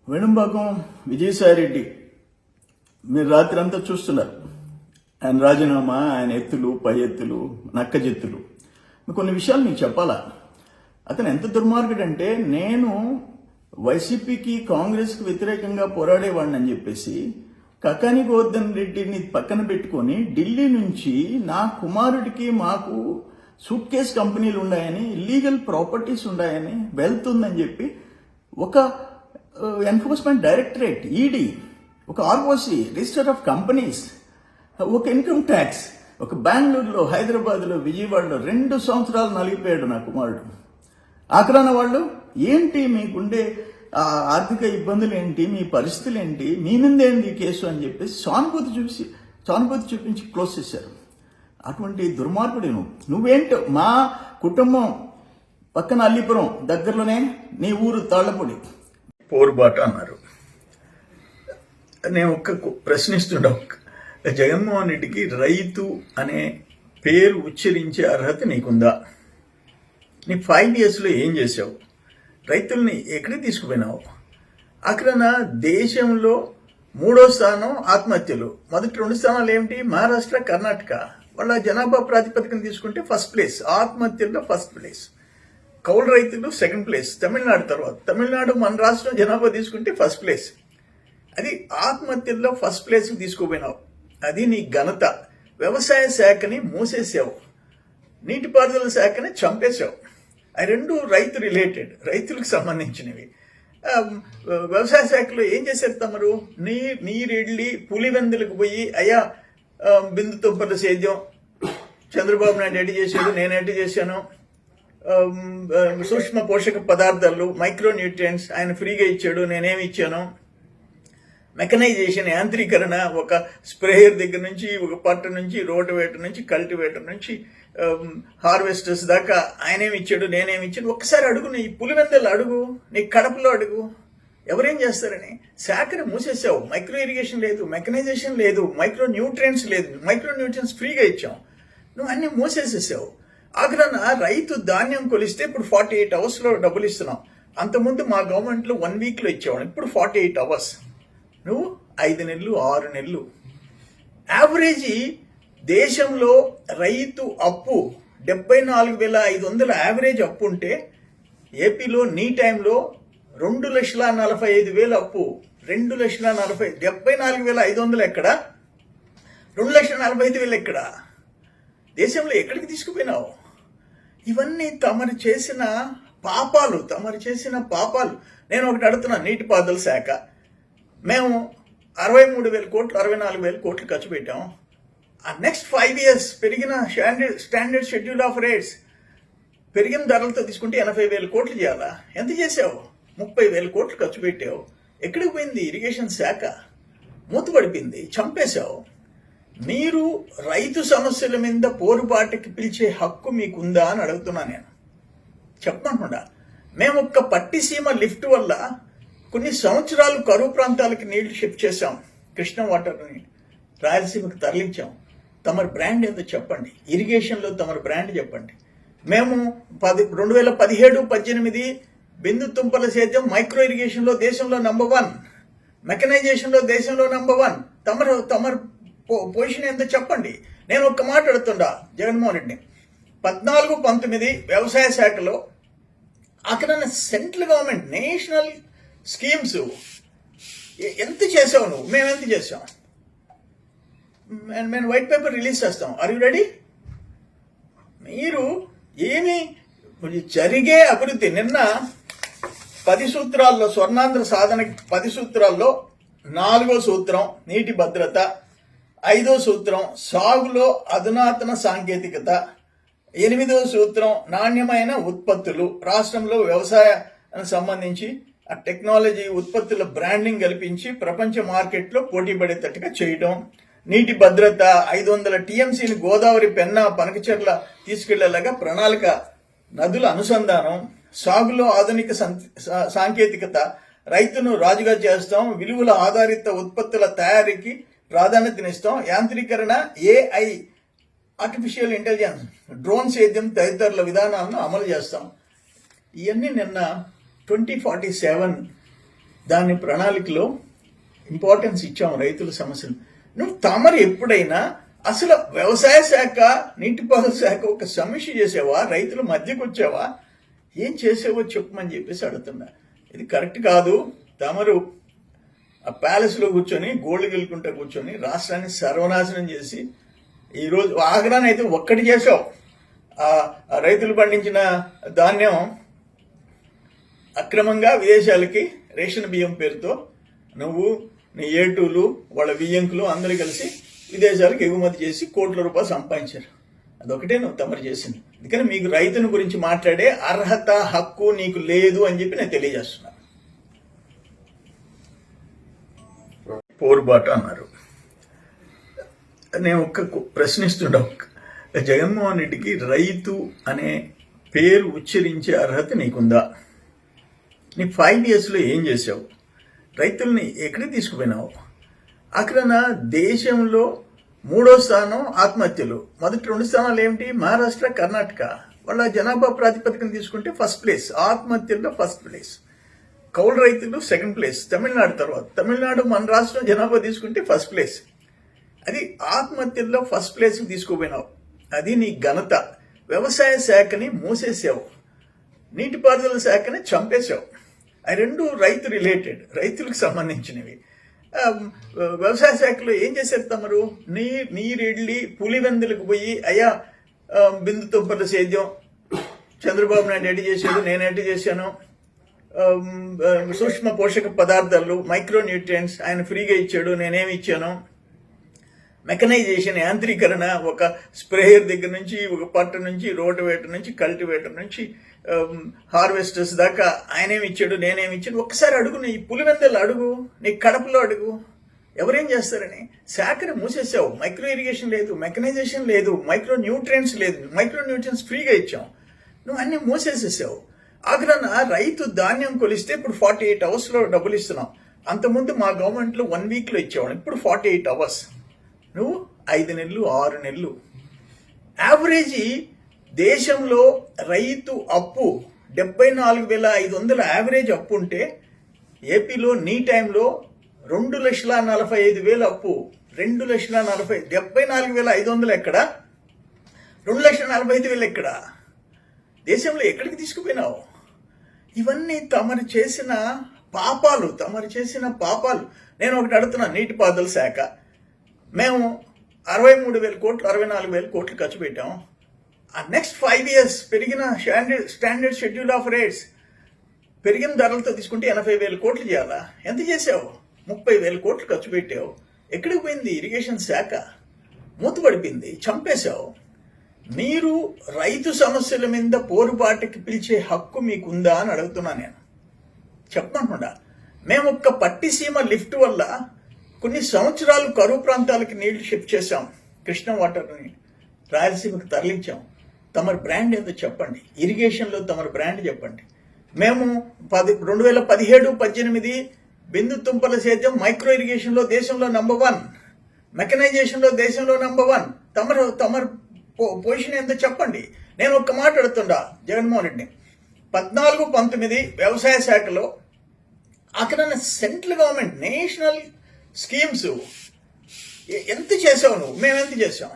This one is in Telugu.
వెనుంబాకం విజయసాయిరెడ్డి మీరు రాత్రి అంతా చూస్తున్నారు. ఆయన రాజీనామా, ఆయన ఎత్తులు, పై ఎత్తులు, నక్కజెత్తులు. కొన్ని విషయాలు మీకు చెప్పాలా. అతను ఎంత దుర్మార్గుడంటే, నేను వైసీపీకి కాంగ్రెస్కి వ్యతిరేకంగా పోరాడేవాడిని అని చెప్పేసి కకాని గోవర్ధన్ రెడ్డిని పక్కన పెట్టుకొని ఢిల్లీ నుంచి నా కుమారుడికి మాకు సూట్ కేస్ కంపెనీలు ఉన్నాయని, ఇల్లీగల్ ప్రాపర్టీస్ ఉన్నాయని, వెల్త్ ఉందని చెప్పి ఒక ఎన్ఫోర్స్మెంట్ డైరెక్టరేట్, ఈడీ, ఒక ఆర్ఓసి, రిజిస్టర్ ఆఫ్ కంపెనీస్, ఒక ఇన్కమ్ ట్యాక్స్, ఒక బెంగళూరులో, హైదరాబాద్లో, విజయవాడలో 2 సంవత్సరాలు నలిగిపోయాడు నా కుమారుడు. ఆఖరాన వాళ్ళు ఏంటి మీకుండే ఆర్థిక ఇబ్బందులు ఏంటి, మీ పరిస్థితులు ఏంటి, మీ మీదేంది కేసు అని చెప్పేసి సానుభూతి చూపించి క్లోజ్ చేశారు. అటువంటి దుర్మార్గుడు నువ్వేంటో. మా కుటుంబం పక్కన అల్లిపురం దగ్గరలోనే నీ ఊరు తాళ్లపూడి పోరుబాట అన్నారు. నేను ప్రశ్నిస్తుండవు, జగన్మోహన్ రెడ్డికి రైతు అనే పేరు ఉచ్చరించే అర్హత నీకుందా? నీ 5 yearsలో ఏం చేసావు? రైతుల్ని ఎక్కడికి తీసుకుపోయినావు? అక్కడ దేశంలో 3వ స్థానం ఆత్మహత్యలు. మొదటి 2 స్థానాలు ఏమిటి? మహారాష్ట్ర, కర్ణాటక. వాళ్ళ జనాభా ప్రాతిపదికన తీసుకుంటే ఫస్ట్ ప్లేస్, ఆత్మహత్యల్లో ఫస్ట్ ప్లేస్. కౌలు రైతులు సెకండ్ ప్లేస్, తమిళనాడు తర్వాత. తమిళనాడు మన రాష్ట్రం జనాభా తీసుకుంటే ఫస్ట్ ప్లేస్. అది ఆత్మహత్యల్లో ఫస్ట్ ప్లేస్కి తీసుకుపోయినావు. అది నీ ఘనత. వ్యవసాయ శాఖని మూసేసావు, నీటిపారుదల శాఖని చంపేశావు. ఆ 2 రైతు రిలేటెడ్, రైతులకు సంబంధించినవి. వ్యవసాయ శాఖలో ఏం చేశారు తమరు? నీరెళ్ళి పులివెందులకు పోయి, అయ్యా బిందు తుంపర్ల సేద్యం చంద్రబాబు నాయుడు ఎట్టి చేశాడు, నేను ఎట్టి చేశాను, సూక్ష్మ పోషక పదార్థాలు, మైక్రో న్యూట్రియంట్స్ ఆయన ఫ్రీగా ఇచ్చాడు, నేనేమి ఇచ్చాను, మెకనైజేషన్, యాంత్రీకరణ, ఒక స్ప్రేయర్ దగ్గర నుంచి, ఒక పట్ట నుంచి, రోటివేటర్ నుంచి, కల్టివేటర్ నుంచి, హార్వెస్టర్స్ దాకా ఆయనేమి ఇచ్చాడు, నేనేమి ఇచ్చాను. ఒక్కసారి అడుగు, నీ పులివెందలు అడుగు, నీ కడపలో అడుగు, ఎవరేం చేస్తారని. శాఖని మూసేసావు. మైక్రో ఇరిగేషన్ లేదు, మెకనైజేషన్ లేదు, మైక్రో న్యూట్రియంట్స్ లేదు. మైక్రో న్యూట్రియంట్స్ ఫ్రీగా ఇచ్చాం, నువ్వు అన్ని మూసేసేసావు. ఆఖరణ రైతు ధాన్యం కొలిస్తే ఇప్పుడు 48 hours డబ్బులు ఇస్తున్నాం. అంతకుముందు మా గవర్నమెంట్లో 1 weekలో ఇచ్చేవాడు, ఇప్పుడు 48 hours. నువ్వు 5 నెలలు, 6 నెలలు. యావరేజీ దేశంలో రైతు అప్పు 74,500 యావరేజ్ అప్పు ఉంటే, ఏపీలో నీ టైంలో 2,45,000 అప్పు. 2,40,000, 74,500 ఎక్కడ? 2,45,000 ఎక్కడ? దేశంలో ఎక్కడికి తీసుకుపోయినావు? ఇవన్నీ తమరు చేసిన పాపాలు. నేను ఒకటి అడుగుతున్నాను, నీటిపారుదల శాఖ. మేము 63,000 కోట్లు, 64,000 కోట్లు ఖర్చు పెట్టాం. ఆ నెక్స్ట్ 5 years పెరిగిన స్టాండర్డ్ షెడ్యూల్ ఆఫ్ రేట్స్, పెరిగిన ధరలతో తీసుకుంటే 80,000 కోట్లు చేయాలా? ఎంత చేసావు? 30,000 కోట్లు ఖర్చు పెట్టావు. ఎక్కడికి పోయింది ఇరిగేషన్ శాఖ? మూతపడిపోయింది, చంపేశావు. మీరు రైతు సమస్యల మీద పోరుబాటుకి పిలిచే హక్కు మీకుందా అని అడుగుతున్నా నేను. చెప్పకుండా మేము ఒక్క పట్టిసీమ లిఫ్ట్ వల్ల కొన్ని సంవత్సరాలు కరువు ప్రాంతాలకి నీళ్లు షిఫ్ట్ చేశాం. కృష్ణా వాటర్ని రాయలసీమకు తరలించాం. తమరి బ్రాండ్ ఏందో చెప్పండి, ఇరిగేషన్లో తమరి బ్రాండ్ చెప్పండి. మేము 2017-18 బిందు తుంపల సేద్యం, మైక్రో ఇరిగేషన్లో దేశంలో నంబర్ 1, మెకనైజేషన్లో దేశంలో నంబర్ 1. తమరు పొజిషన్ ఏందో చెప్పండి. నేను ఒక్క మాట అడుగుతుండా జగన్మోహన్ రెడ్డిని. 14-19 వ్యవసాయ శాఖలో అక్కడ సెంట్రల్ గవర్నమెంట్ నేషనల్ స్కీమ్స్ ఎంత చేసావు నువ్వు? మేము ఎంత చేసాం? మేము వైట్ పేపర్ రిలీజ్ చేస్తాం. Are you ready? మీరు ఏమి జరిగే అభివృద్ధి. నిన్న 10 సూత్రాల్లో, స్వర్ణాంధ్ర సాధనకి 10 సూత్రాల్లో 4వ సూత్రం నీటి భద్రత, 5వ సూత్రం సాగులో అధునాతన సాంకేతికత, 8వ సూత్రం నాణ్యమైన ఉత్పత్తులు. రాష్ట్రంలో వ్యవసాయానికి సంబంధించి ఆ టెక్నాలజీ ఉత్పత్తుల బ్రాండింగ్ కల్పించి ప్రపంచ మార్కెట్లో పోటీ పడేటట్టుగా చేయడం. నీటి భద్రత, 500 TMCని గోదావరి, పెన్నా, పనకచెర్ల తీసుకెళ్లేలాగా ప్రణాళిక, నదుల అనుసంధానం, సాగులో ఆధునిక సాంకేతికత, రైతును రాజుగా చేస్తాం, విలువల ఆధారిత ఉత్పత్తుల తయారీకి ప్రాధాన్యతనిస్తాం, యాంత్రీకరణ, AI, ఆర్టిఫిషియల్ ఇంటెలిజెన్స్, డ్రోన్ సేద్యం తదితరుల విధానాలను అమలు చేస్తాం. ఇవన్నీ నిన్న 2047 దాని ప్రణాళికలో ఇంపార్టెన్స్ ఇచ్చాం రైతుల సమస్యలు. నువ్వు తమరు ఎప్పుడైనా అసలు వ్యవసాయ శాఖ నీటిపారుదల శాఖ ఒక సమీక్ష చేసావా? రైతుల మధ్యకు వచ్చావా? ఏం చేసావో చెప్పమని చెప్పేసి అడుగుతున్నా. ఇది కరెక్ట్ కాదు. తమరు ఆ ప్యాలెస్లో కూర్చొని గోల్డ్ గెలుకుంటా కూర్చొని రాష్ట్రాన్ని సర్వనాశనం చేసి ఈరోజు ఆగ్రాని అయితే ఒక్కటి చేసావు. ఆ రైతులు పండించిన ధాన్యం అక్రమంగా విదేశాలకి రేషన్ బియ్యం పేరుతో నువ్వు నీ ఏటూలు వాళ్ళ బియ్యంకులు అందరూ కలిసి విదేశాలకు ఎగుమతి చేసి కోట్ల రూపాయలు సంపాదించారు. అదొకటే నువ్వు తమరు చేసింది. అందుకని మీకు రైతుని గురించి మాట్లాడే అర్హత హక్కు నీకు లేదు అని చెప్పి నేను తెలియజేస్తున్నాను. పోరుబాటు అన్నారు. నేను ప్రశ్నిస్తుండ జగన్మోహన్ రెడ్డికి రైతు అనే పేరు ఉచ్చరించే అర్హత నీకుందా? నీ 5 yearsలో ఏం చేసావు? రైతుల్ని ఎక్కడికి తీసుకుపోయినావు? అక్కడ దేశంలో 3వ స్థానం ఆత్మహత్యలు. మొదటి 2 స్థానాలు ఏమిటి? మహారాష్ట్ర, కర్ణాటక. వాళ్ళ జనాభా ప్రాతిపదికన తీసుకుంటే ఫస్ట్ ప్లేస్, ఆత్మహత్యల్లో ఫస్ట్ ప్లేస్. కౌలు రైతులు సెకండ్ ప్లేస్, తమిళనాడు తర్వాత. తమిళనాడు మన రాష్ట్రం జనాభా తీసుకుంటే ఫస్ట్ ప్లేస్. అది ఆత్మహత్యల్లో ఫస్ట్ ప్లేస్కి తీసుకుపోయినావు. అది నీ ఘనత. వ్యవసాయ శాఖని మూసేసావు, నీటిపారుదల శాఖని చంపేశావు. ఆ రెండు రైతు రిలేటెడ్, రైతులకు సంబంధించినవి. వ్యవసాయ శాఖలో ఏం చేశారు తమరు? నీరెళ్ళి పులివెందులకు పోయి అయ్యా బిందు తుంపర్ల సేద్యం చంద్రబాబు నాయుడు ఎట్టి చేశాడు, నేను ఎట్టి చేశాను, సూక్ష్మ పోషక పదార్థాలు మైక్రో న్యూట్రియంట్స్ ఆయన ఫ్రీగా ఇచ్చాడు, నేనేమి ఇచ్చాను, మెకనైజేషన్ యాంత్రీకరణ, ఒక స్ప్రేయర్ దగ్గర నుంచి, ఒక పట్ట నుంచి, రోటవేటర్ నుంచి, కల్టివేటర్ నుంచి, హార్వెస్టర్స్ దాకా ఆయనేమి ఇచ్చాడు, నేనేమి ఇచ్చాను. ఒక్కసారి అడుగు, నీ పులివెందలు అడుగు, నీ కడపలో అడుగు, ఎవరేం చేస్తారని. శాఖని మూసేసావు. మైక్రో ఇరిగేషన్ లేదు, మెకనైజేషన్ లేదు, మైక్రో న్యూట్రియంట్స్ లేదు. మైక్రో న్యూట్రియంట్స్ ఫ్రీగా ఇచ్చాం, నువ్వు అన్ని మూసేసేసావు. ఆగ్రహణ రైతు ధాన్యం కొలిస్తే ఇప్పుడు 48 hours డబ్బులు ఇస్తున్నాం. అంతకుముందు మా గవర్నమెంట్లో 1 weekలో ఇచ్చేవాడు, ఇప్పుడు 48 hours. నువ్వు 5 నెలలు 6 నెలలు. యావరేజీ దేశంలో రైతు అప్పు 74,500 యావరేజ్ అప్పు ఉంటే ఏపీలో నీ టైంలో 2,45,000 అప్పు. 2,40,000, 74,500 ఎక్కడ? 2,45,000 ఎక్కడ? దేశంలో ఎక్కడికి తీసుకుపోయినావు? ఇవన్నీ తమరు చేసిన పాపాలు, నేను ఒకటి అడుగుతున్నాను. నీటిపారుదల శాఖ మేము 63,000 కోట్లు 64,000 కోట్లు ఖర్చు పెట్టాం. ఆ నెక్స్ట్ 5 years పెరిగిన స్టాండర్డ్ షెడ్యూల్ ఆఫ్ రేట్స్ పెరిగిన ధరలతో తీసుకుంటే 80,000 కోట్లు చేయాలా? ఎంత చేసావు? 30,000 కోట్లు ఖర్చు పెట్టావు. ఎక్కడికి పోయింది ఇరిగేషన్ శాఖ? మూతపడిపోయింది, చంపేశావు. మీరు రైతు సమస్యల మీద పోరుబాటుకి పిలిచే హక్కు మీకుందా అని అడుగుతున్నా నేను. చెప్పకుండా మేము ఒక్క పట్టిసీమ లిఫ్ట్ వల్ల కొన్ని సంవత్సరాలు కరువు ప్రాంతాలకి నీళ్లు షిఫ్ట్ చేశాం. కృష్ణా వాటర్ని రాయలసీమకు తరలించాం. తమరి బ్రాండ్ ఏదో చెప్పండి, ఇరిగేషన్లో తమరి బ్రాండ్ చెప్పండి. మేము 2017-18 బిందు తుంపల సేద్యం మైక్రో ఇరిగేషన్లో దేశంలో నంబర్ 1, మెకనైజేషన్లో దేశంలో నంబర్ 1. తమరు పొజిషన్ ఏందో చెప్పండి. నేను ఒక్క మాట అడుగుతుండా జగన్మోహన్ రెడ్డిని. 14-19 వ్యవసాయ శాఖలో అక్కడ సెంట్రల్ గవర్నమెంట్ నేషనల్ స్కీమ్స్ ఎంత చేసావు నువ్వు? మేము ఎంత చేసాం?